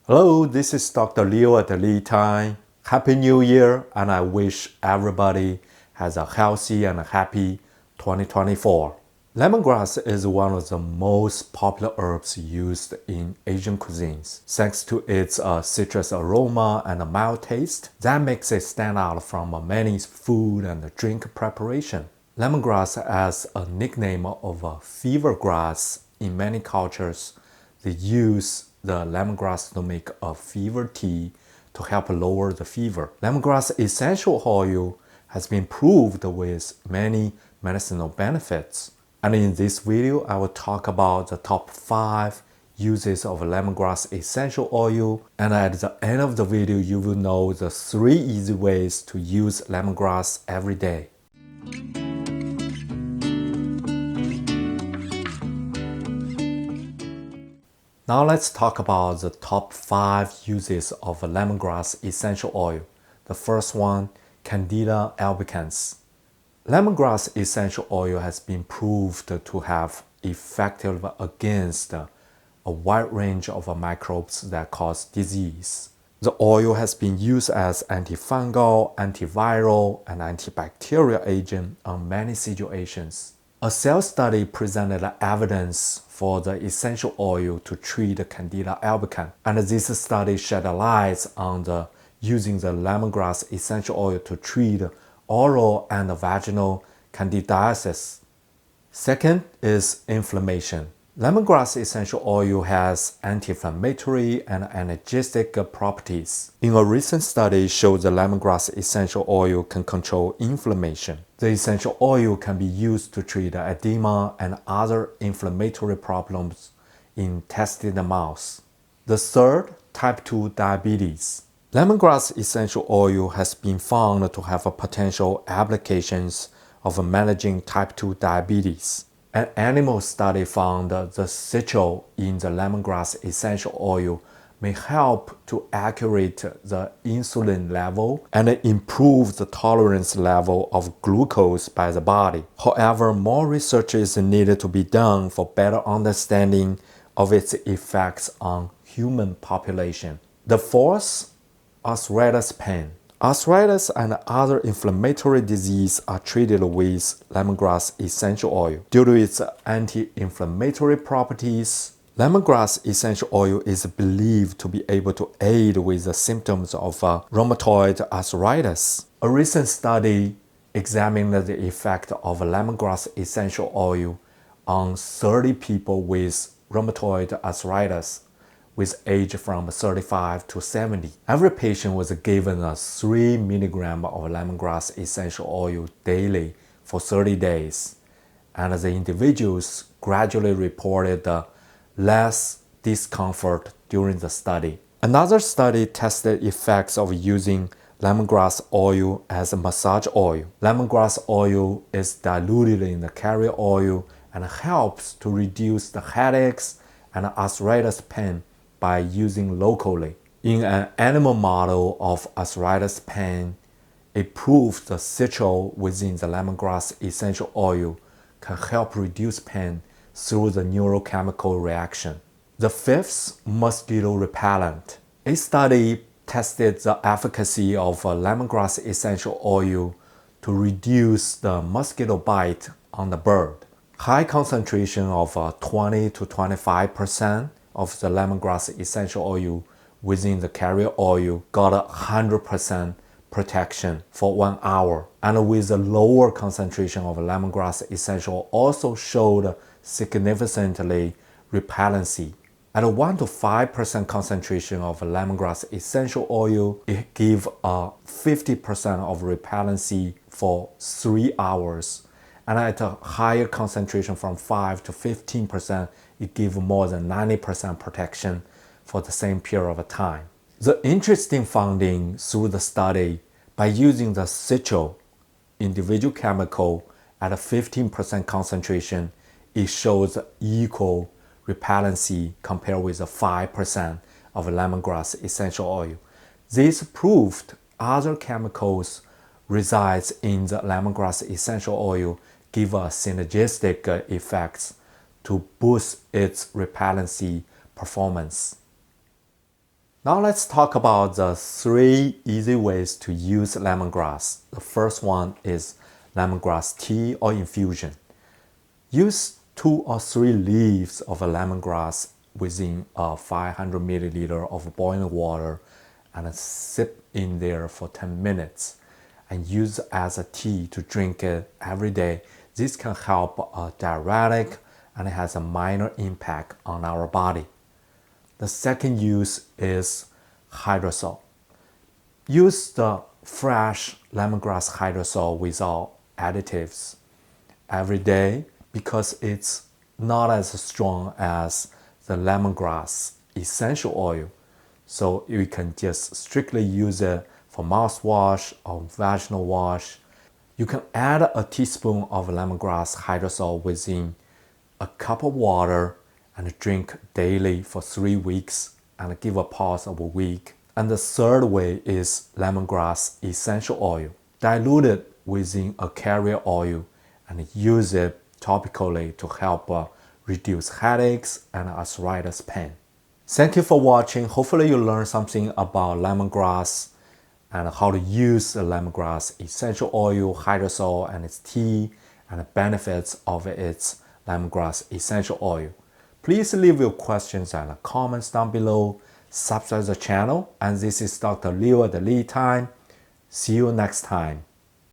Hello, this is Dr. Leo at LeTime. Happy New Year, and I wish everybody has a healthy and happy 2024. Lemongrass is one of the most popular herbs used in Asian cuisines. Thanks to its citrus aroma and mild taste, that makes it stand out from many food and drink preparation. Lemongrass has a nickname of a fever grass. In many cultures, they use the lemongrass to make a fever tea to help lower the fever. Lemongrass essential oil has been proved with many medicinal benefits. And in this video, I will talk about the top 5 uses of lemongrass essential oil. And at the end of the video, you will know the 3 easy ways to use lemongrass every day. Now let's talk about the top 5 uses of lemongrass essential oil. The first one, Candida albicans. Lemongrass essential oil has been proved to have effective against a wide range of microbes that cause disease. The oil has been used as antifungal, antiviral, and antibacterial agent on many situations. A cell study presented evidence for the essential oil to treat Candida albicans, and this study shed light on using the lemongrass essential oil to treat oral and vaginal candidiasis. Second is inflammation. Lemongrass essential oil has anti-inflammatory and analgesic properties. In a recent study showed the lemongrass essential oil can control inflammation. The essential oil can be used to treat edema and other inflammatory problems in tested mouse. The third, type 2 diabetes. Lemongrass essential oil has been found to have potential applications of managing type 2 diabetes. An animal study found the citral in the lemongrass essential oil may help to accurate the insulin level and improve the tolerance level of glucose by the body. However, more research is needed to be done for better understanding of its effects on human population. The fourth, arthritis pain. Arthritis and other inflammatory disease are treated with lemongrass essential oil. Due to its anti-inflammatory properties, lemongrass essential oil is believed to be able to aid with the symptoms of rheumatoid arthritis. A recent study examined the effect of lemongrass essential oil on 30 people with rheumatoid arthritis with age from 35 to 70. Every patient was given a 3 mg of lemongrass essential oil daily for 30 days, and the individuals gradually reported less discomfort during the study. Another study tested effects of using lemongrass oil as a massage oil. Lemongrass oil is diluted in the carrier oil and helps to reduce the headaches and arthritis pain by using locally. In an animal model of arthritis pain, it proved the citral within the lemongrass essential oil can help reduce pain through the neurochemical reaction. The fifth, mosquito repellent. A study tested the efficacy of lemongrass essential oil to reduce the mosquito bite on the bird. High concentration of 20 to 25% of the lemongrass essential oil within the carrier oil got 100% protection for 1 hour, and with a lower concentration of lemongrass essential also showed significantly repellency. At 1 to 5% concentration of lemongrass essential oil, it gives a 50% of repellency for 3 hours. And at a higher concentration from 5 to 15%, it gives more than 90% protection for the same period of time. The interesting finding through the study, by using the citral individual chemical at a 15% concentration, it shows equal repellency compared with the 5% of lemongrass essential oil. This proved other chemicals resides in the lemongrass essential oil give a synergistic effects to boost its repellency performance. Now let's talk about the 3 easy ways to use lemongrass. The first one is lemongrass tea or infusion. Use 2 or 3 leaves of a lemongrass within 500 milliliter of boiling water and sip in there for 10 minutes and use as a tea to drink it every day. This can help diuretic and it has a minor impact on our body. The second use is hydrosol. Use the fresh lemongrass hydrosol without additives every day because it's not as strong as the lemongrass essential oil. So you can just strictly use it for mouthwash or vaginal wash. You can add a teaspoon of lemongrass hydrosol within a cup of water and drink daily for 3 weeks and give a pause of a week. And the third way is lemongrass essential oil. Dilute it within a carrier oil and use it topically to help reduce headaches and arthritis pain. Thank you for watching. Hopefully you learned something about lemongrass and how to use the lemongrass essential oil, hydrosol, and its tea, and the benefits of its lemongrass essential oil. Please leave your questions and comments down below. Subscribe to the channel. And this is Dr. Leo at the LeTime. See you next time.